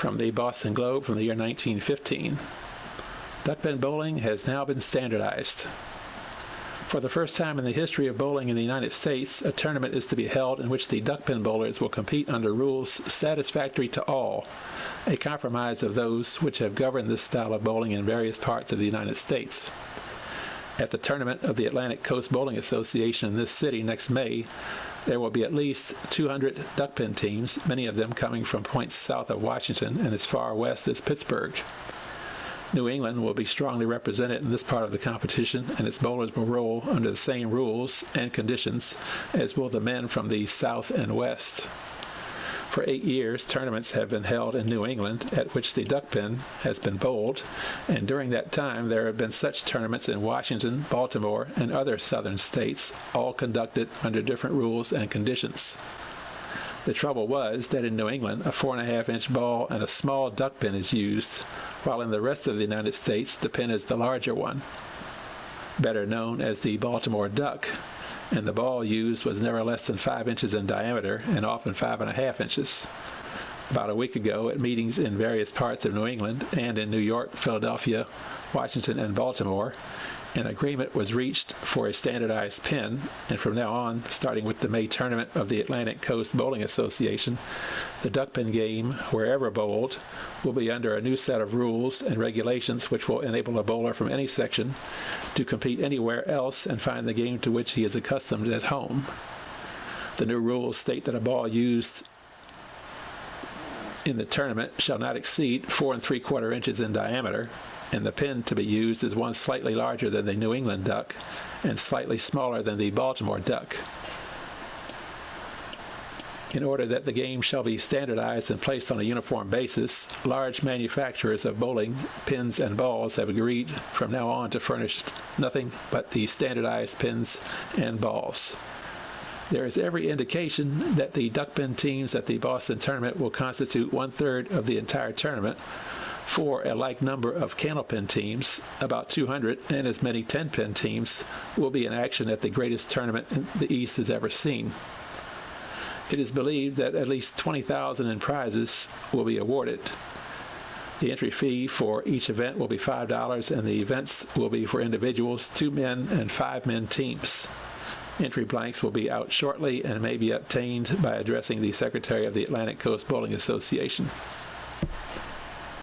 From the Boston Globe from the year 1915. Duckpin bowling has now been standardized. For the first time in the history of bowling in the United States, a tournament is to be held in which the duckpin bowlers will compete under rules satisfactory to all, a compromise of those which have governed this style of bowling in various parts of the United States. At the tournament of the Atlantic Coast Bowling Association in this city next May, there will be at least 200 duckpin teams, many of them coming from points south of Washington and as far west as Pittsburgh. New England will be strongly represented in this part of the competition, and its bowlers will roll under the same rules and conditions as will the men from the South and West. For 8 years, tournaments have been held in New England at which the duckpin has been bowled, and during that time there have been such tournaments in Washington, Baltimore, and other southern states, all conducted under different rules and conditions. The trouble was that in New England, a 4.5-inch ball and a small duckpin is used, while in the rest of the United States, the pin is the larger one, better known as the Baltimore duck, and the ball used was never less than 5 inches in diameter and often 5.5 inches. About a week ago, at meetings in various parts of New England and in New York, Philadelphia, Washington, and Baltimore, an agreement was reached for a standardized pin, and from now on, starting with the May tournament of the Atlantic Coast Bowling Association, the duckpin game, wherever bowled, will be under a new set of rules and regulations which will enable a bowler from any section to compete anywhere else and find the game to which he is accustomed at home. The new rules state that a ball used in the tournament shall not exceed 4 3/4 inches in diameter, and the pin to be used is one slightly larger than the New England duck and slightly smaller than the Baltimore duck. In order that the game shall be standardized and placed on a uniform basis, large manufacturers of bowling pins and balls have agreed from now on to furnish nothing but the standardized pins and balls. There is every indication that the duckpin teams at the Boston tournament will constitute 1/3 of the entire tournament, for a like number of candlepin teams, about 200, and as many 10-pin teams will be in action at the greatest tournament the East has ever seen. It is believed that at least $20,000 in prizes will be awarded. The entry fee for each event will be $5, and the events will be for individuals, 2-men and 5-men teams. Entry blanks will be out shortly and may be obtained by addressing the Secretary of the Atlantic Coast Bowling Association.